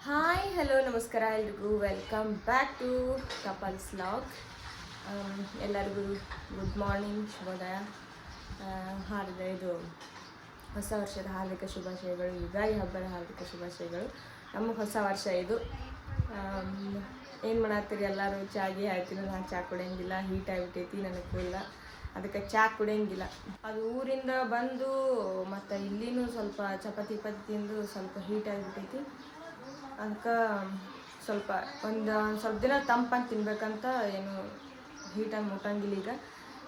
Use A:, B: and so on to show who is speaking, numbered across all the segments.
A: Hi hello ನಮಸ್ಕಾರ ಎಲ್ರಿಗೂ welcome back to couples vlog. ಎಲ್ಲರಿಗೂ ಗುಡ್ ಮಾರ್ನಿಂಗ್, ಶುಭೋದಯ. ಇದು ಹೊಸ ವರ್ಷದ ಹಾರ್ದಿಕ ಶುಭಾಶಯಗಳು, ಯುಗಾದಿ ಹಬ್ಬದ ಹಾರ್ದಿಕ ಶುಭಾಶಯಗಳು. ನಮಗೆ ಹೊಸ ವರ್ಷ ಇದು. ಏನು ಮಾಡತ್ತೀರಿ ಎಲ್ಲರೂ? ಚಾಗಿ ಆಯ್ತೀನಿ. ನಾನು ಚಹಾ ಕುಡಿಯೋಂಗಿಲ್ಲ, ಹೀಟ್ ಆಗಿಬಿಟ್ಟೈತಿ ನನಗೂ ಇಲ್ಲ, ಅದಕ್ಕೆ ಚಹಾ ಕುಡಿಯೋಂಗಿಲ್ಲ. ಅದು ಊರಿಂದ ಬಂದು ಮತ್ತು ಇಲ್ಲಿನೂ ಸ್ವಲ್ಪ ಚಪಾತಿ ತಿಂದು ಸ್ವಲ್ಪ ಹೀಟ್ ಆಗಿಬಿಟ್ಟೈತಿ. ಅದಕ್ಕೆ ಸ್ವಲ್ಪ ಸ್ವಲ್ಪ ದಿನ ತಂಪಂತ ತಿನ್ಬೇಕಂತ ಏನು ಹೀಟಾಗಿ ಮುಟ್ಟಂಗಿಲ್ಲ. ಈಗ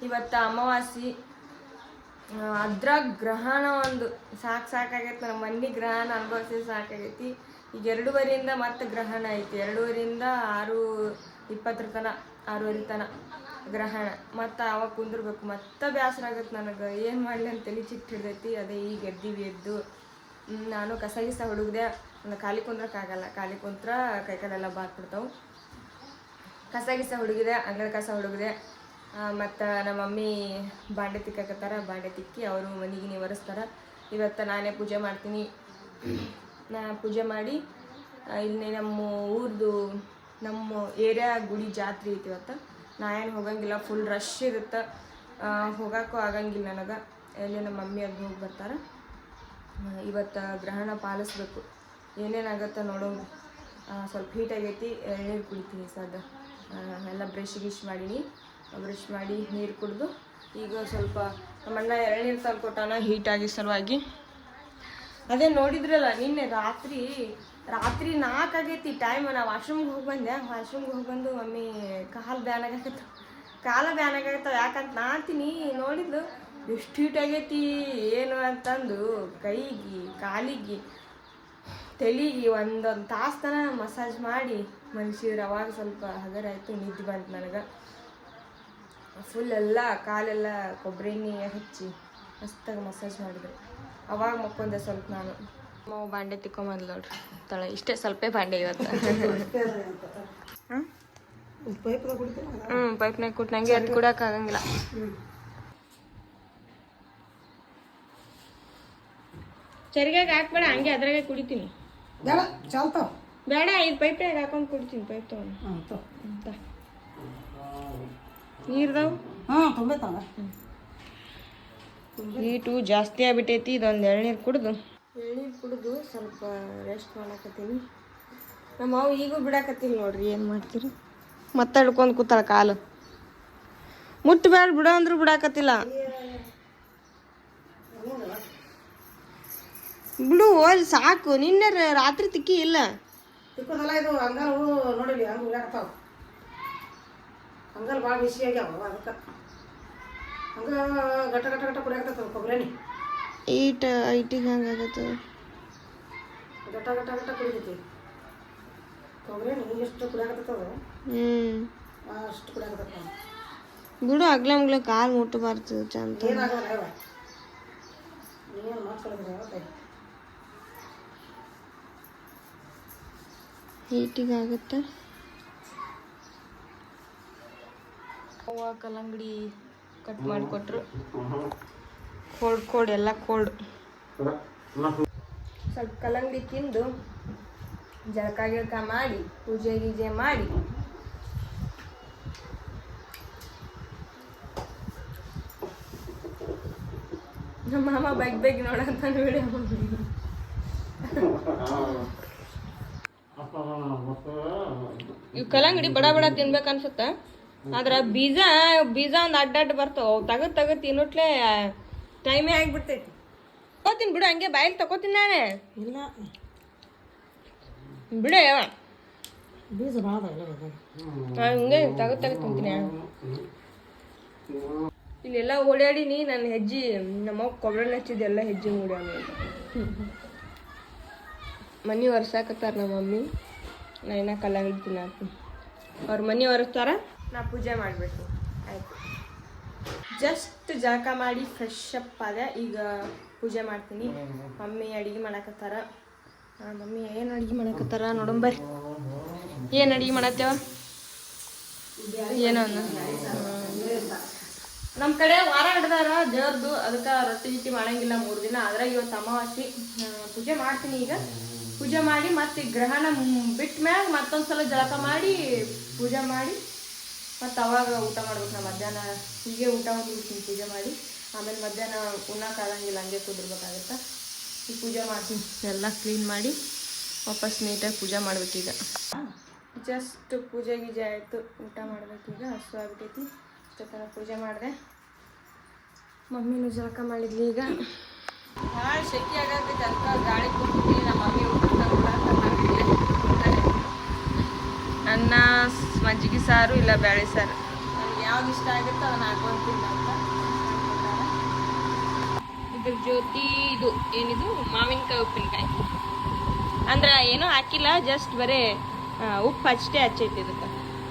A: ಇವತ್ತು ಅಮಾವಾಸ್ಯೆ, ಅದ್ರಾಗ ಗ್ರಹಣ ಒಂದು ಸಾಕಾಗೈತಿ. ನಮ್ಮ ಮನೆ ಗ್ರಹಣ ಅನುಭವಿಸಿ ಸಾಕಾಗೈತಿ. ಈಗ 2:30 ಮತ್ತೆ ಗ್ರಹಣ ಐತಿ. 2:30 6:20 ತನಕ, 6:30 ತನಕ ಗ್ರಹಣ. ಮತ್ತು ಅವಾಗ ಕುಂದಿರ್ಬೇಕು. ಮತ್ತೆ ಬೇಸರ ಆಗತ್ತೆ ನನಗೆ. ಏನು ಮಾಡಲಿ ಅಂತ ತಲೆ ಚಿಟ್ಟು ಹಿಡ್ದೈತಿ. ಅದೇ ಈಗ ಎದ್ದು ನಾನು ಕಸ ಹುಡುಗದೆ. ಖಾಲಿ ಕುಂದ್ರಕ್ಕಾಗಲ್ಲ, ಖಾಲಿ ಕುಂತ್ರ ಕೈಕಾಲೆಲ್ಲ ಬಾತ್ಬಿಡ್ತಾವೆ. ಕಸ ಹುಡುಗಿದೆ, ಅಂಗಳ ಕಸ ಹುಡುಗಿದೆ. ಮತ್ತು ನಮ್ಮ ಮಮ್ಮಿ ಬಾಂಡೆ ತಿಕ್ಕಾಕತ್ತಾರ. ಬಾಂಡೆ ತಿಕ್ಕಿ ಅವರು ಮನೆಗಿನಿ ಒರೆಸ್ತಾರೆ. ಇವತ್ತು ನಾನೇ ಪೂಜೆ ಮಾಡ್ತೀನಿ. ಪೂಜೆ ಮಾಡಿ ಇಲ್ಲಿ ನಮ್ಮ ಊರ್ದು ನಮ್ಮ ಏರಿಯಾ ಗುಡಿ ಜಾತ್ರೆ ಐತಿ ಇವತ್ತು. ನಾ ಏನು ಹೋಗಂಗಿಲ್ಲ, ಫುಲ್ ರಶ್ ಇರುತ್ತೆ, ಹೋಗೋಕ್ಕೂ ಆಗಂಗಿಲ್ಲ ನನಗೆ. ಎಲ್ಲಿ ನಮ್ಮ ಮಮ್ಮಿ ಅದು ಹೋಗಿ ಬರ್ತಾರೆ. ಇವತ್ತು ಗ್ರಹಣ ಪಾಲಿಸ್ಬೇಕು. ಏನೇನಾಗತ್ತೆ ನೋಡೋದು. ಸ್ವಲ್ಪ ಹೀಟ್ ಆಗೈತಿ. ಎಳ್ನೀರು ಕುಡಿತೀನಿ ಸದ್ದ. ಎಲ್ಲ ಬ್ರಷ್ ಮಾಡೀನಿ. ಬ್ರಷ್ ಮಾಡಿ ನೀರು ಕುಡಿದು ಈಗ ಸ್ವಲ್ಪ ನಮ್ಮಣ್ಣ ಎಳ್ನೀರು ತಂದ್ಕೊಟ್ಟಾನ ಹೀಟಾಗಿ ಸಲುವಾಗಿ. ಅದೇ ನೋಡಿದ್ರಲ್ಲ, ನಿನ್ನೆ ರಾತ್ರಿ 4 ಆಗೈತಿ ಟೈಮ್. ನಾ ವಾಶ್ರೂಮ್ಗೆ ಹೋಗಿ ಬಂದೆ. ವಾಶ್ರೂಮ್ಗೆ ಹೋಗಿ ಬಂದು ಮಮ್ಮಿ ಕಾಲು ಬ್ಯಾನ್ ಆಗತ್ತಾವ ಯಾಕಂತ ನಾ ಅಂತೀನಿ. ನೋಡಿದ್ದು ಎಷ್ಟು ಹೀಟ್ ಆಗೈತಿ ಏನು ಅಂತಂದು ಕೈಗೆ, ಕಾಲಿಗೆ, ತಲೆಗೆ ಒಂದೊಂದು ತಾಸು ತನಕ ಮಸಾಜ್ ಮಾಡಿ ಮನುಷ್ಯರು. ಅವಾಗ ಸ್ವಲ್ಪ ಹಗರಾಯಿತು, ನಿದ್ದೆ ಬಂತು ನನಗೆ. ಫುಲ್ ಎಲ್ಲ ಕಾಲೆಲ್ಲ ಕೊಬ್ಬರಿ ಎಣ್ಣೆ ಹಚ್ಚಿ ಮಸ್ತಾಗಿ ಮಸಾಜ್ ಮಾಡಿದ್ರು. ಅವಾಗ ಮಕ್ಕೊಂಡೆ ಸ್ವಲ್ಪ ನಾನು. ನಾವು ಬಾಂಡೆ ತಿಕ್ಕೊಂಬಂದು ನೋಡ್ರಿ ತಳ. ಇಷ್ಟೇ ಸ್ವಲ್ಪ ಬಾಂಡೆ ಇವತ್ತು. ಪೈಪ್ನಾಗ ಕೊಟ್ಟು ನಂಗೆ ಅದು ಕುಡಿಯೋಕ್ಕಾಗಂಗಿಲ್ಲ. ಚರಿಗಾಗ ಹಾಕ್ಬೇಡ, ಹಂಗೆ ಅದ್ರಾಗೆ ಕುಡಿತೀನಿ. ಬೇಡ, ಇದು ಪೈಪ್ನಾಗ ಹಾಕೊಂಡು ಕುಡಿತೀನಿ. ಪೈಪ್ ತಗೊಂಡು ನೀರ್ದಾವು ಹೀಟು ಜಾಸ್ತಿ ಆಗ್ಬಿಟ್ಟೈತಿ. ಇದೊಂದು ಎಳ್ನೀರು ಕುಡಿದು ಸ್ವಲ್ಪ ರೆಸ್ಟ್ ಮಾಡಕತ್ತೀನಿ. ನಮ್ಮ ಅವು ಈಗೂ ಬಿಡಾಕತ್ತೀನಿ ನೋಡ್ರಿ. ಏನು ಮಾಡ್ತೀರಿ? ಮತ್ತೆ ಹಿಡ್ಕೊಂಡು ಕೂತಾಳ ಕಾಲು. ಮುಟ್ಟಬೇಡ ಬಿಡೋ ಅಂದ್ರೂ ಬಿಡಾಕತ್ತಿಲ್ಲ. ಬಿಡು ಹೋಲ್ ಸಾಕು. ನಿನ್ನೆ ರಾತ್ರಿ ತಿಕ್ಕಿ ಇಲ್ಲ.
B: ಹಂಗಲ್ ಭಾಳ ಬಿಸಿ ಆಗ್ಯಾವ. ಅದಕ್ಕೆ ಹಂಗೆ ಗಟ್ಟ ಕುಡಿಯಾಕತ್ತದ ಕೊಬ್ಬರಿ ಎಣ್ಣೆ.
A: ಐಟಿಗೆ ಹಂಗಾಗತ್ತೆ.
B: ಗಟ್ಟ ಕುಡಿತೈತಿ ಕೊಬ್ಬರಿ ಎಣ್ಣೆ. ಎಷ್ಟು ಕುಡಿಯಾಕತ್ತದ ಅಷ್ಟು ಕುಡಿಯಾಕತ್ತ.
A: ಬಿಡು, ಅಗ್ಲ ಕಾಲು ಮುಟ್ಟಬಾರ್ದು ಚಂದ.
B: ಏನಾಗಲ್ಲ ನೀನು ಮಾತಾಡಿದ್ರೆ
A: ಹೀಟಿಗೆ ಆಗುತ್ತೆ. ಕಲ್ಲಂಗಡಿ ಕಟ್ ಮಾಡಿಕೊಟ್ರು. ಕೋಲ್ಡ್ ಎಲ್ಲ ಕೋಲ್ಡ್. ಸ್ವಲ್ಪ ಕಲ್ಲಂಗಡಿ ತಿಂದು ಜಳಕ ಮಾಡಿ ಪೂಜೆ ಗೀಜೆ ಮಾಡಿ ನಮ್ಮ ಮಾಮ ಬೇಗ ನೋಡಂತ ವಿಡಿಯೋ ಇವು ಕಲ್ಲಂಗಡಿ ಬಡ ತಿನ್ಬೇಕನ್ಸುತ್ತ. ಆದ್ರೆ ಬೀಜ ಒಂದು ಅಡ್ಡ ಬರ್ತಾವ. ತಗದ್ ತಿನ್ನೋಟ್ಲೆ ಟೈಮೇ ಆಗಿಬಿಡ್ತೈತಿ. ತಗೋತೀನಿ ಬಿಡು, ಹಂಗೆ ಬಾಯಿಗೆ ತಗೋತೀನಿ ನಾನೇ.
B: ಇಲ್ಲ
A: ಬಿಡು ಯಾವ
B: ಬೀಜ ಭಾಳ
A: ಹಂಗೆ ತಗದ್ ತಿಂತೀನಿ. ಇಲ್ಲೆಲ್ಲ ಓಡಾಡಿನಿ. ನನ್ನ ಹೆಜ್ಜೆ ನಮ್ಮ ಕೊಬ್ಬರಿ ಹಚ್ಚಿದ್ದೆಲ್ಲ ಹೆಜ್ಜೆ ಓಡ್ಯಾನ. ಮನೆ ಒರೆಸಾಕತ್ತಾರ ನಮ್ಮ ಮಮ್ಮಿ. ನಾ ಇನ್ನ ಕಲ್ಲಂಗಡಿ ತಿನ್ನಾತೀನಿ. ಅವ್ರ ಮನೆ ಒರೆಸ್ತಾರ, ನಾ ಪೂಜೆ ಮಾಡಬೇಕು. ಆಯಿತು. ಜಸ್ಟ್ ಜಳಕ ಮಾಡಿ ಫ್ರೆಶ್ ಅಪ್ ಆದೆ. ಈಗ ಪೂಜೆ ಮಾಡ್ತೀನಿ. ಮಮ್ಮಿ ಅಡುಗೆ ಮಾಡಕತ್ತಾರ. ಮಮ್ಮಿ ಏನು ಅಡುಗೆ ಮಾಡಕತ್ತಾರ ನೋಡಂಬರ್ರಿ. ಏನು ಅಡುಗೆ ಮಾಡತ್ತೇವ? ಏನೋ ನಮ್ಮ ಕಡೆ ವಾರ ಹಿಡ್ದಾರ ದೇವ್ರದ್ದು. ಅದಕ್ಕೆ ರೊಟ್ಟಿ ಗಿಟ್ಟಿ ಮಾಡಂಗಿಲ್ಲ 3 ದಿನ. ಅದ್ರಾಗ ಇವತ್ತು ಅಮಾವಾಸ್ಯೆ. ಪೂಜೆ ಮಾಡ್ತೀನಿ. ಈಗ ಪೂಜೆ ಮಾಡಿ ಮತ್ತೆ ಗ್ರಹಣ ಬಿಟ್ಟ ಮ್ಯಾಗ ಮತ್ತೊಂದ್ಸಲ ಜಳಕ ಮಾಡಿ ಪೂಜೆ ಮಾಡಿ ಮತ್ತು ಅವಾಗ ಊಟ ಮಾಡ್ಬೇಕು. ನಾ ಮಧ್ಯಾಹ್ನ ಹೀಗೆ ಊಟ ಮಾಡ್ಬಿಡ್ತೀನಿ ಪೂಜೆ ಮಾಡಿ. ಆಮೇಲೆ ಮಧ್ಯಾಹ್ನ ಉಣ್ಣಕ್ಕಾಗಂಗಿಲ್ಲ, ಹಂಗೆ ಕುದಿರ್ಬೇಕಾಗತ್ತೆ. ಈ ಪೂಜೆ ಮಾಡ್ತೀನಿ, ಎಲ್ಲ ಕ್ಲೀನ್ ಮಾಡಿ ವಾಪಸ್ ನೀಟಾಗಿ ಪೂಜೆ ಮಾಡ್ಬೇಕೀಗ. ಜಸ್ಟ್ ಪೂಜೆ ಗೀಜೆ ಆಯಿತು, ಊಟ ಮಾಡ್ಬೇಕೀಗ. ಹಸು ಆಗ್ಬಿಟ್ಟೈತಿ. ಇಷ್ಟೊತ್ತನ ಪೂಜೆ ಮಾಡಿದೆ. ಮಮ್ಮಿನೂ ಜಳಕ ಮಾಡಿದ್ಲಿ. ಈಗ ಭಾಳ ಶೆಕೆ ಆಗತ್ತೈತೆ ಅಂತ ಗಾಳಿ ಕೊಡ್ತೀನಿ. ನಮ್ಮ ಮಮ್ಮಿ ಊಟ ಅನ್ನ ಮಜ್ಜಿಗೆ ಸಾರು ಇಲ್ಲ ಬೇಳೆ ಸಾರು, ನನಗೆ ಯಾವ್ದು ಇಷ್ಟ ಆಗುತ್ತೋ ಅದನ್ನ ಹಾಕೊಂತೀನಿ ಅಂತ. ಇದ್ರ ಜೊತೆ ಇದು ಏನಿದು ಮಾವಿನಕಾಯಿ ಉಪ್ಪಿನಕಾಯಿ ಅಂದ್ರೆ ಏನೂ ಹಾಕಿಲ್ಲ, ಜಸ್ಟ್ ಬರೀ ಉಪ್ಪು ಅಷ್ಟೇ ಹಚ್ಚೈತಿ ಇದಕ್ಕೆ,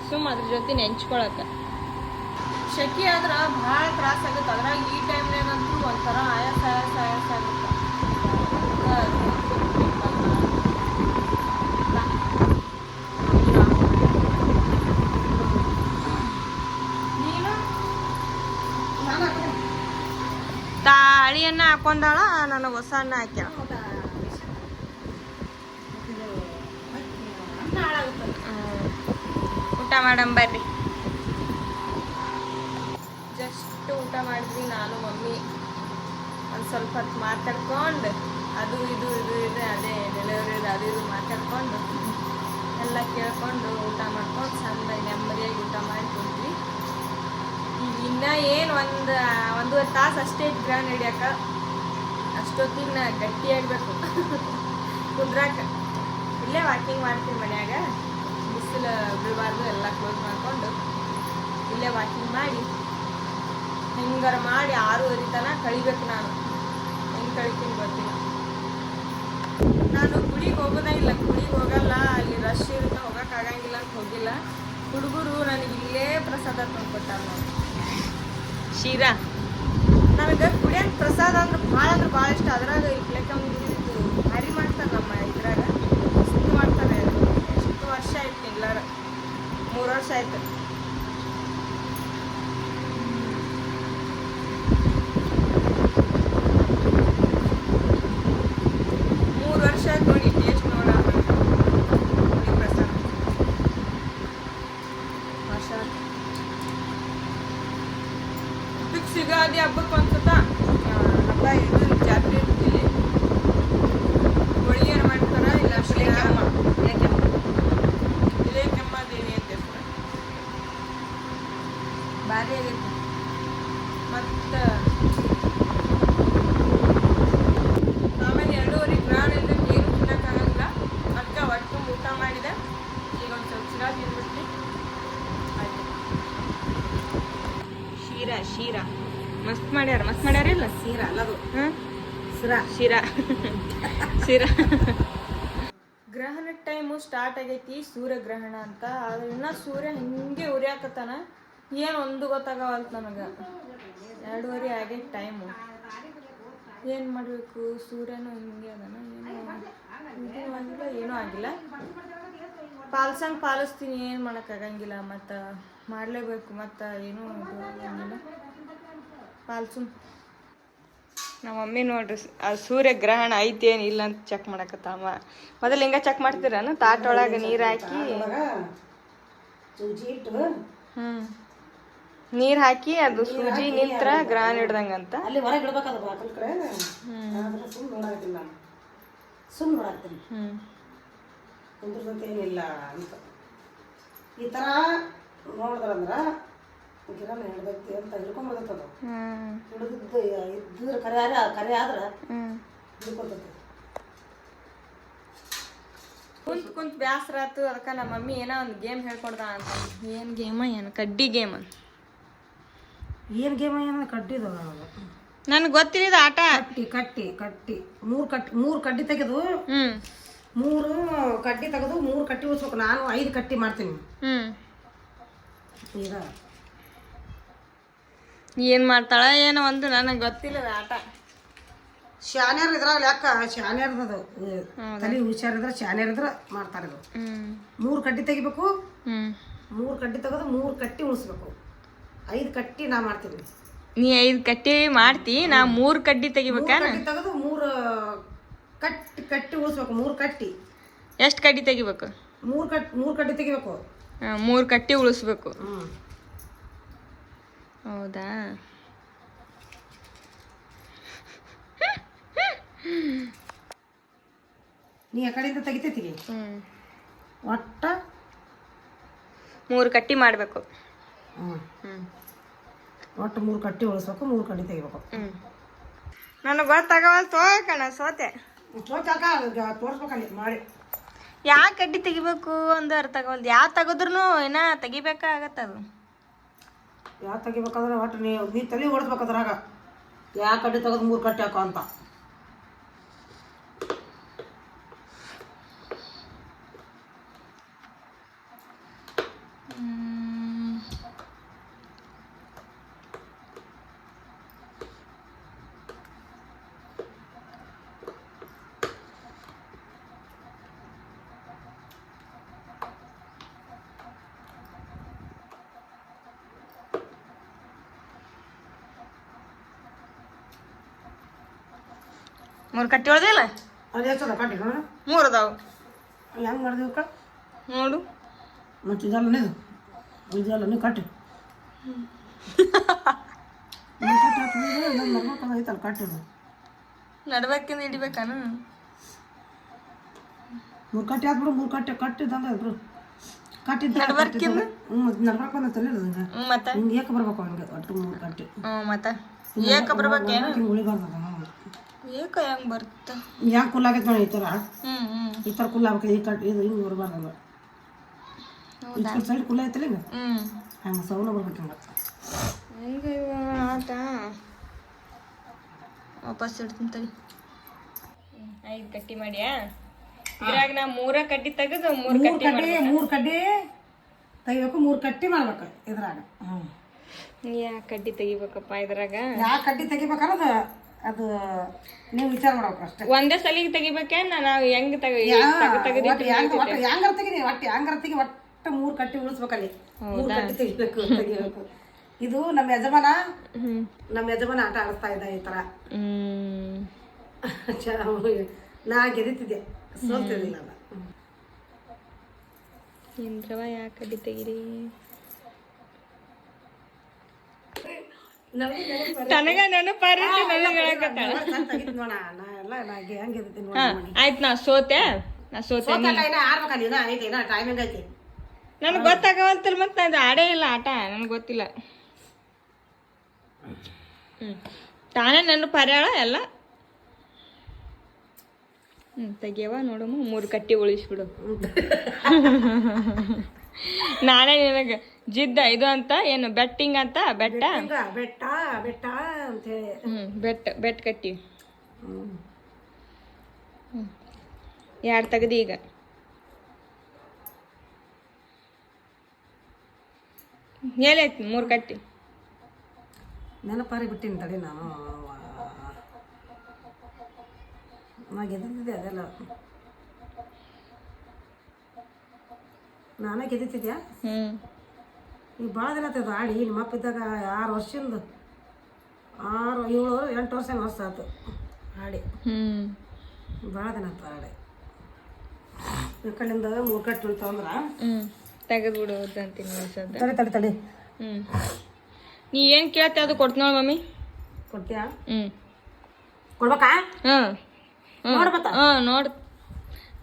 A: ಸುಮ್ಮ ಅದ್ರ ಜೊತೆ ನೆಂಚ್ಕೊಳಕ್ಕೆ. ಶೆಕೆ ಆದ್ರೆ ಭಾಳ ತ್ರಾಸ ಆಗುತ್ತೆ. ಅದ್ರಾಗ ಈ ಟೈಮ್ನಾಗಂತೂ ಒಂಥರ ಆಯಾಸ ಆಗುತ್ತೆ. ತಾಳಿಯನ್ನ ಹಾಕೊಂಡಾಳ, ನನಗೆ ಹೊಸ ಅನ್ನ ಹಾಕ್ಯಾಳ. ಊಟ ಮಾಡಂಬರ್ರಿ. ಜಸ್ಟ್ ಊಟ ಮಾಡಿದ್ವಿ ನಾನು ಮಮ್ಮಿ. ಒಂದು ಸ್ವಲ್ಪ ಹೊತ್ತು ಮಾತಾಡ್ಕೊಂಡು ಅದು ಇದು ಅದೇ ಡೆಲಿವರಿ ಅದು ಇದು ಮಾತಾಡ್ಕೊಂಡು ಎಲ್ಲ ಕೇಳ್ಕೊಂಡು ಊಟ ಮಾಡ್ಕೊಂಡು ಚಂದ ನೆಮ್ಮದಿಯಾಗಿ ಊಟ ಮಾಡಿ ಕುಂತ್ವಿ. ಈಗ ಇನ್ನೂ ಏನು ಒಂದೂವರೆ ತಾಸು ಅಷ್ಟೇ ಗ್ರಹಣ ಹಿಡಿಯಕ್ಕೆ. ಅಷ್ಟೊತ್ತಿಗೆ ನಾ ಗಟ್ಟಿಯಾಗಬೇಕು ಕುಂದ್ರಾಕ. ಇಲ್ಲೇ ವಾಕಿಂಗ್ ಮಾಡ್ತೀನಿ ಮನ್ಯಾಗ, ಬಿಸಿಲು ಬೀಳಬಾರ್ದು, ಎಲ್ಲ ಕ್ಲೋಸ್ ಮಾಡಿಕೊಂಡು ಇಲ್ಲೇ ವಾಕಿಂಗ್ ಮಾಡಿ ಹಿಂಗಾರ ಮಾಡಿ 6:30 ತನಕ ಕಳಿಬೇಕು. ನಾನು ಹೆಂಗೆ ಕಳಿತೀನಿ ಗೊತ್ತಿಲ್ಲ. ನಾನು ಗುಡಿಗೆ ಹೋಗೋದೇ ಇಲ್ಲ, ಗುಡಿಗೆ ಹೋಗಲ್ಲ, ಅಲ್ಲಿ ರಶ್ ಇರುತ್ತೆ, ಹೋಗೋಕ್ಕಾಗಂಗಿಲ್ಲ ಅಂತ ಹೋಗಿಲ್ಲ. ಹುಡುಗರು ನನಗೆ ಇಲ್ಲೇ ಪ್ರಸಾದ ತಂದ್ಕೊಟ್ಟಾರ. ನಾವು ಶೀರಾ ನನಗೆ ಕುಡಿಯೋಕೆ ಪ್ರಸಾದ ಅಂದ್ರೆ ಭಾಳ ಇಷ್ಟ. ಅದ್ರಾಗ ಇಟ್ಲೆಕ್ಕಂದು ಭಾರಿ ಮಾಡ್ತಾರೆ ನಮ್ಮ ಇದ್ರಾಗ, ಎಷ್ಟು ಮಾಡ್ತಾರೆ. ಎಷ್ಟು ವರ್ಷ ಆಯ್ತು ಎಲ್ಲಾರ, 3 ವರ್ಷ ಆಯ್ತು. ನೋಡಿ ಟೇಸ್ಟ್ ನೋಡ ಪ್ರಸಾದ ಇದಕ್ಕೆ ಸಿಗಾದಿ ಹಬ್ಬಕ್ಕೆ ಒಂದ್ಸತ ಹಬ್ಬ ಇದು ಜಾತ್ರೆ ಇರ್ತೀವಿ. ಹೋಳಿಗೆ ಮಾಡ್ತಾರ, ಇಲ್ಲ ಇದೇ ಕೆಮ್ಮ ದೇವಿ ಅಂತ ಹೆಸರು. ಭಾರಿ ಆಗೈತಿ. ಮತ್ತು ಆಮೇಲೆ 2:30 ಗ್ರಾನ್ ಇದ್ರೆ ಏನು ತಿನ್ನೋಕ್ಕಾಗಂಗಿಲ್ಲ. ಅದಕ್ಕೆ ಒಟ್ಟು ಊಟ ಮಾಡಿದೆ. ಈಗ ಒಂದು ಸ್ವಲ್ಪ ಶಿರಾ ತಿಂದ್ಬಿಟ್ಟು ಆಯ್ತು. ಶೀರಾ ಮಸ್ತ್ ಮಾಡ್ಯಾರ ಇಲ್ಲ
B: ಸೀರಾ ಅಲ್ಲದು,
A: ಹಾಂ ಶಿರಾ. ಗ್ರಹಣ ಟೈಮು ಸ್ಟಾರ್ಟ್ ಆಗೈತಿ, ಸೂರ್ಯಗ್ರಹಣ ಅಂತ. ಆದ್ರೆ ಇನ್ನೂ ಸೂರ್ಯ ಹಿಂಗೆ ಉರಿಯಾಕತ್ತಾನ. ಏನು ಒಂದು ಗೊತ್ತಾಗವಲ್ತು ನನಗೆ. 2:30 ಆಗೈತೆ ಟೈಮು. ಏನು ಮಾಡಬೇಕು? ಸೂರ್ಯನೂ ಹಿಂಗೆ ಅದನ, ಏನೂ ಆಗಿಲ್ಲ. ಪಾಲಿಸ್ತೀನಿ, ಏನು ಮಾಡೋಕ್ಕಾಗಂಗಿಲ್ಲ. ಮತ್ತು ಮಾಡಲೇಬೇಕು. ಮತ್ತು ಏನೂ ಆಗಂಗಿಲ್ಲ, ಪಾಲ್ಸು. ನಮ್ಮ ಮಮ್ಮಿ ನೋಡ್ರಿ ಸೂರ್ಯಗ್ರಹಣ ಐತೇನು ಇಲ್ಲ ಅಂತ ಚೆಕ್ ಮಾಡಕತ್ತಮ್ಮ. ಮೊದಲು ಹಿಂಗೆ ಚೆಕ್ ಮಾಡ್ತೀರನ? ತಾಟೊಳಗೆ ನೀರು ಹಾಕಿ ನೀರು ಹಾಕಿ ಅದು ಸೂಜಿ ನಿಂತ್ರ ಗ್ರಹಣ ಹಿಡ್ದಂಗಂತ.
B: ಅಲ್ಲಿ ಹೊರಗೆ ಇಡ್ಬೇಕದ ಬಾಕಲ್ ಕಡೆ. ಸುಮ್ಮನೆ ನೋಡಾಕತ್ತಿಲ್ಲ, ಸುಮ್ಮನೆ ನೋಡಾಕ್ತೀನಿ. ಕುಂದ್ರದಂತ ಏನಿಲ್ಲ ಅಂತ ಈ ಥರ ನೋಡಿದ್ರಂದ್ರೆ ಗಿರಣ ಹಿಡ್ದೈತಿ ಅಂತ ಹಿಡ್ಕೊಂಡ್ಬಿಡ್ತದ. ಹಿಡಿದಿದ್ದು ಇದ್ದಿದ್ರೆ ಕರೆ ಆದ್ರೆ ಹಿಡ್ಕೊತೈತಿ. ಕುಂತ್ ಬ್ಯಾಸರ ಆಯ್ತು. ಅದಕ್ಕೆ ನಮ್ಮ ಮಮ್ಮಿ ಏನೋ ಒಂದು ಗೇಮ್ ಹೇಳ್ಕೊಡ್ದ ಅಂತ. ಏನು ಗೇಮ? ಏನು ಕಡ್ಡಿ ಗೇಮ್? ಏನು ಗೇಮ? ಏನು ಕಡ್ಡಿದ? ನನಗೆ ಗೊತ್ತಿಲ್ಲ ಆಟ. ಕಟ್ಟಿ ಮೂರು ಕಡ್ಡಿ ತೆಗೆದು 3 ಕಡ್ಡಿ ತೆಗೆದು 3 ಕಟ್ಟಿ ಉಳಿಸ್ಬೇಕು. ನಾನು 5 ಕಟ್ಟಿ ಮಾಡ್ತೀನಿ. ಈಗ ಏನು ಮಾಡ್ತಾಳ ಏನೋ ಒಂದು, ನನಗೆ ಗೊತ್ತಿಲ್ಲ ಆಟ. ಶಾನ್ಯಾರ ಇದ್ರಾಗ ಯಾಕ ಶಾನ್ಯಾರ್ದದು ತಲೆ ಹುಷಾರಿದ್ರೆ ಶಾನ್ಯಾರಿದ್ರೆ ಮಾಡ್ತಾರೆ. ಇದು 3 ಕಡ್ಡಿ ತೆಗಿಬೇಕು. 3 ಕಡ್ಡಿ ತೆಗೆದು 3 ಕಟ್ಟಿ ಉಳಿಸ್ಬೇಕು. 5 ಕಟ್ಟಿ ನಾ ಮಾಡ್ತೀನಿ. ನೀ 5 ಕಟ್ಟಿ ಮಾಡ್ತಿ, ನಾ 3 ಕಡ್ಡಿ ತೆಗಿಬೇಕಾ? ಕಡ್ಡಿ ತೆಗೆದು 3
C: ಕಟ್ಟಿ ಉಳಿಸ್ಬೇಕು 3 ಕಟ್ಟಿ.
B: ಎಷ್ಟು ಕಡ್ಡಿ ತೆಗಿಬೇಕು?
C: 3 ಕಟ್ಟಿ ತೆಗಿಬೇಕು.
B: 3 ಕಟ್ಟಿ ಉಳಿಸ್ಬೇಕು. ಹೌದಾ?
C: ನೀ ಆ ಕಡೆಯಿಂದ ತೆಗಿತೈತಿಗೆ ಒಟ್ಟ
B: 3 ಕಟ್ಟಿ ಮಾಡಬೇಕು.
C: ಒಟ್ಟು 3 ಕಟ್ಟಿ ಉಳಿಸ್ಬೇಕು, 3 ಕಟ್ಟಿ ತೆಗಿಬೇಕು.
B: ನನಗೆ ಗೊತ್ತಾಗವಲ್ತು ಕಣ, ಸೋತೆ.
C: ತೋರಿಸ್ಬೇಕಲ್ಲಿ ಮಾಡಿ.
B: ಯಾ ಕಡ್ಡಿ ತೆಗಿಬೇಕು ಒಂದು ಅರ್ಥ ಆಗವಲ್ದು. ಯಾವ ತೆಗೆದ್ರು ಏನ ತೆಗಿಬೇಕಾಗತ್ತದು.
C: ಯಾವ ತೆಗಿಬೇಕಂದ್ರೆ ಒಟ್ಟು ನೀ ತಲೆ ಓಡಿಸ್ಬೇಕು ಅದ್ರಾಗ. ಯಾವ ಕಡ್ಡಿ ತೆಗೆದು 3 ಕಟ್ಟಿ ಹಾಕೋ ಅಂತ.
B: ಮೂರು ಕಟ್ಟಿ ಹೊಡೆದಿಲ್ಲ?
C: ಅದು ಎಷ್ಟದ ಕಟ್ಟಿ ನೋಡ?
B: 3 ಅದಾವು.
C: ಹೆಂಗೆ ಮಾಡಿದೀವಿ ಕ
B: ನೋಡು.
C: ಮತ್ತು ಇದೆಲ್ಲ ನೀವು ಕಟ್ಟಿ ಐತಲ್ಲ ಕಟ್ಟಿ
B: ನಡ್ಬೇಕಿಂದ ಹಿಡಿಬೇಕಾನು?
C: 3 ಕಟ್ಟಿ ಹಾಕ್ಬಿಡು. 3 ಕಟ್ಟಿ ಕಟ್ಟಿದಂಗೆ ಇಬ್ರು ಕಟ್ಟಿದ್ದ ನಡ್ಬೇಕು ಬಂದತ್ತಲ್ಲ
B: ಮತ್ತೆ
C: ಹಿಂಗೆ ಏಕೆ ಬರ್ಬೇಕು ಹಂಗೆ ಒಟ್ಟು 3 ಕಟ್ಟಿ.
B: ಮತ್ತೆ ಏಕ ಬರ್ಬೇಕೇನು?
C: ಹಿಂಗೆ ಉಳಿಬಾರ್ದು.
B: ಏಕ ಹೆಂಗೆ ಬರುತ್ತೆ?
C: ಯಾಕೆ ಕುಲ್ ಆಗೈತೆ ನೋಡಿ ಈ ಥರ ಕುಲ್ ಆಗ್ಬೇಕು. ಈ ಕಟ್ಟಿ ಇದು ಹಿಂಗೆ ಬರಬಾರ್ದಲ್ಲ. ಈ ಕಡೆ ಸೈಡ್ ಕುಲ್ಲ ಐತಲ್ಲ ಹಿಂಗೆ ಹಂಗೆ ಸೌನ ಬರ್ಬೇಕು ಹಿಂಗೆ.
B: ಹೆಂಗೆ ಆಟ ವಾಪಸ್ ಇಡ್ತೀನಿ ತಡಿ. 5 ಕಟ್ಟಿ ಮಾಡ್ಯಾ? ಇದ್ರಾಗ ನಾ 3 ಕಟ್ಟಿ ತೆಗೆದು 3 ಕಟ್ಟಿ
C: ತೆಗಿಬೇಕು. 3 ಕಟ್ಟಿ ಮಾಡ್ಬೇಕು ಇದ್ರಾಗ.
B: ಯಾ ಕಡ್ಡಿ ತೆಗಿಬೇಕಪ್ಪ ಇದ್ರಾಗ?
C: ಯಾವ ಕಡ್ಡಿ ತೆಗಿಬೇಕನ್ನೋದು ಅದು ನೀವು ವಿಚಾರ ಮಾಡ್ಬೇಕು ಅಷ್ಟೇ.
B: ಒಂದೇ ಸಲಿಗೆ ತೆಗಿಬೇಕೇನ? ನಾವು ಹೆಂಗ್
C: ಹೆಂಗಾರ ತೆಗಿ ಒಟ್ಟು 3 ಕಟ್ಟಿ ಉಳಿಸ್ಬೇಕಲ್ಲಿ. 3 ಕಟ್ಟಿ ತೆಗಿಬೇಕು. ಇದು ನಮ್ಮ ಯಜಮಾನ ಆಟ ಆಡಿಸ್ತಾ ಇದ್ದ ಈ ತರ. ನಾ ಗೆದಿತಿದ್ದೆ, ಸೋಲ್ತಿದ್ದಿಲ್ಲ.
B: ಇಂದ್ರವ ಯಾ ಕಡ್ಡಿ ತೆಗಿರಿ? ತನಗ ನೆನಪಾರಿ ಆಯ್ತು. ನಾ ಸೋತೆ. ನನಗೆ ಗೊತ್ತಾಗವಲ್ತಲ್ಲ. ಮತ್ತೆ ಅದು ಆಡೇ ಇಲ್ಲ ಆಟ, ನನಗೆ ಗೊತ್ತಿಲ್ಲ. ತಾನೇ ನೆನಪು ಹರ್ಯಾಳ ಎಲ್ಲ. ತೆಗಿಯವ ನೋಡಮ್ಮ. 3 ಕಟ್ಟಿ ಉಳಿಸ್ಬಿಡು. ನಾನೇ ನಿನಗೆ ಜಿದ್ದ ಇದು ಅಂತ ಏನು ಬೆಟ್ಟಿಂಗ್ ಅಂತ ಬೆಟ್ಟ
C: ಅಂತ ಹೇಳಿ
B: ಬೆಟ್ ಕಟ್ಟಿ. 2 ತೆಗ್ದು ಈಗ ಹೇಳೈತಿ 3 ಕಟ್ಟಿ.
C: ನೆನಪಾರಿ ಬಿಟ್ಟಿನಿ ತಡಿ. ನಾ ಗೆದ್ದಿದ್ದೆ ಅದೆಲ್ಲ. ನಾನೇ ಗೆದ್ದಿದ್ಯಾ? ಈಗ ಭಾಳ ದಿನ ಆಗ್ತದೆ ಆಡಿ. ನಿಮ್ಮ ಅಪ್ಪ ಇದ್ದಾಗ 6 ವರ್ಷದಿಂದ 6, 7, 8 ವರ್ಷ ಆಯ್ತು ಆಡಿ. ಭಾಳ ದಿನ ಆಯ್ತು ಆಡಿ. ಈ ಕಡೆಯಿಂದ 3 ಕಟ್ಟಿ ಉಳಿತಾವಂದ್ರೆ
B: ತೆಗೆದ್ಬಿಡು ಅಂತೀನಿ.
C: ತಡಿ
B: ನೀ ಏನು ಕೇಳ್ತಿ ಅದು ಕೊಡ್ತೀನಿ ನೋಡಿ ಮಮ್ಮಿ.
C: ಕೊಡ್ತೀಯಾ? ಕೊಡ್ಬೇಕಾ?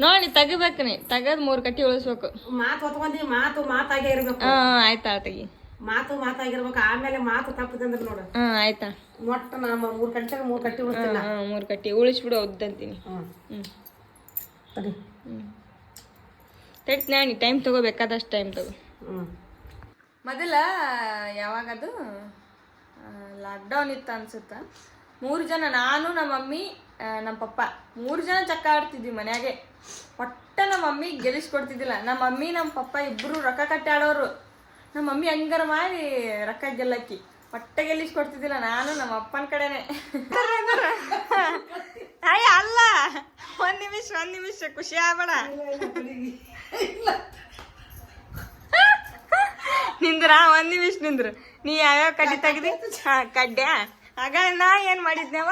B: ನೋಡಿ ತೆಗಿಬೇಕು. ನೀ ತೆಗೆದು 3 ಕಟ್ಟಿ ಉಳಿಸ್ಬೇಕು.
C: ಮಾತು ಹೊತ್ಕೊಂಡಿ. ಮಾತಾಗೇ ಇರ್ಬೇಕು.
B: ಆಯ್ತಾ ತೆಗಿ.
C: ಮಾತಾಗಿರ್ಬೇಕು. ಆಮೇಲೆ ಮಾತು ತಪ್ಪದಂದ್ರೆ ನೋಡು.
B: ಆಯ್ತಾ.
C: ಒಟ್ಟು ನಮ್ಮ 3 ಕಟ್ಟಿ ಉಳಿಸ್ತೀನಿ.
B: 3 ಕಟ್ಟಿ ಉಳಿಸ್ಬಿಡು ಒದ್ದಂತೀನಿ.
C: ತಡಿ
B: ತಡಿ ನಾನಿ ಟೈಮ್ ತಗೋಬೇಕಾದಷ್ಟು ಟೈಮ್ ತಗೋ. ಮೊದಲ ಯಾವಾಗದು ಲಾಕ್ಡೌನ್ ಇತ್ತು ಅನ್ಸುತ್ತೆ. 3 ಜನ, ನಾನು ನಮ್ಮ ಮಮ್ಮಿ ನಮ್ಮ ಪಪ್ಪ 3 ಜನ ಚಕ್ಕ ಆಡ್ತಿದ್ವಿ ಮನ್ಯಾಗೆ. ಒಟ್ಟ ನಮ್ಮ ಮಮ್ಮಿ ಗೆಲ್ಲಿಸ್ಕೊಡ್ತಿದ್ದಿಲ್ಲ. ನಮ್ಮ ಮಮ್ಮಿ ನಮ್ಮ ಪಪ್ಪ ಇಬ್ಬರು ರೊಕ್ಕ ಕಟ್ಟಿ ಆಡೋರು. ನಮ್ಮ ಮಮ್ಮಿ ಹಂಗಾರ ಮಾಡಿ ರೊಕ್ಕ ಗೆಲ್ಲಕ್ಕಿ. ಒಟ್ಟ ಗೆಲ್ಲಿಸ್ಕೊಡ್ತಿದ್ದಿಲ್ಲ. ನಾನು ನಮ್ಮ ಅಪ್ಪನ ಕಡೆನೆ. ಅಯ್ಯ ಅಲ್ಲ, 1 ನಿಮಿಷ ಖುಷಿ ಆಗ್ಬೇಡ. ನಿಂದ್ರ 1 ನಿಮಿಷ ನಿಂದ್ರು. ನೀ ಯಾವ್ಯಾವ ಕಡ್ಡಿ ತೆಗ್ದಿ? ಕಡ್ಡೆ ಆಗ ನಾ ಏನ್ ಮಾಡಿದ್ನವ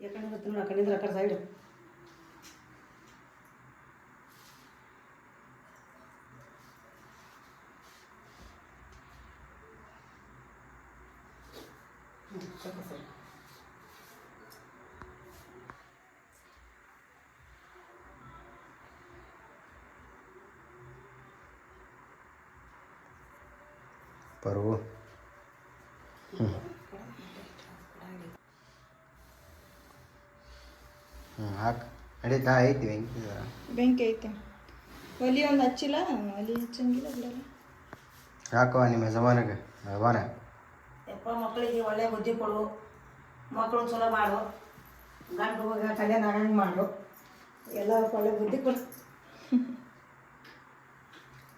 C: ಯಾಕಂದ್ರೆ ಗೊತ್ತಿಲ್ಲ ಆ ಕಡೆಯಿಂದ ಆ ಕಡೆ ಸೈಡ್
D: ಪರ್ವು ಹಾಕ್ ನಡೀತಾ ಐತಿ ಬೆಂಕಿ
B: ಬೆಂಕಿ ಐತೆ ಒಲಿ ಒಂದು ಹಚ್ಚಿಲ್ಲ ಒಲಿ ಹಚ್ಚಂಗಿಲ್ಲ ಬಿಡಲ್ಲ
D: ಹಾಕುವ ನಿಮ್ಮ ಯಜಮಾನಗೆ ಯಜಮಾನ
C: ಯಪ್ಪ ಮಕ್ಕಳಿಗೆ ಒಳ್ಳೆ ಬುದ್ಧಿ ಕೊಡು ಮಕ್ಕಳು ಚಲೋ ಮಾಡು ಗಂಡು ಹೋಗ ಕಲ್ಯಾಣ ಆಗಂಗೆ ಮಾಡು ಎಲ್ಲದಕ್ಕೂ ಒಳ್ಳೆ ಬುದ್ಧಿ ಕೊಡು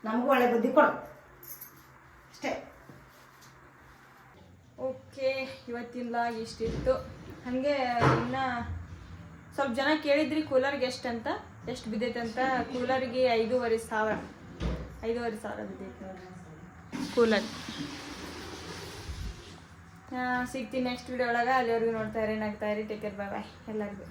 C: ನಮಗೂ ಒಳ್ಳೆ ಬುದ್ಧಿ ಕೊಡು ಅಷ್ಟೇ.
B: ಓಕೆ ಇವತ್ತಿನ ಲಾಗ್ ಇಷ್ಟಿತ್ತು. ಹಾಗೆ ಇನ್ನು ಸ್ವಲ್ಪ ಜನ ಕೇಳಿದ್ರಿ ಕೂಲರ್ಗೆ ಎಷ್ಟು ಬಿದ್ದೈತೆ ಅಂತ. ಕೂಲರ್ಗೆ 5,500 ಬಿದ್ದೈತೆ ನೋಡ್ರಿ ಕೂಲರ್. ಸಿಗ್ತೀನಿ ನೆಕ್ಸ್ಟ್ ವಿಡಿಯೋ ಒಳಗೆ. ಅಲ್ಲಿವರೆಗೂ ನೋಡ್ತಾ ಇರಿ, ನಗ್ತಾ ಇರಿ. ಟೇಕ್ ಕೇರ್, ಬಾಯ್ ಬಾಯ್ ಎಲ್ಲರಿಗೂ.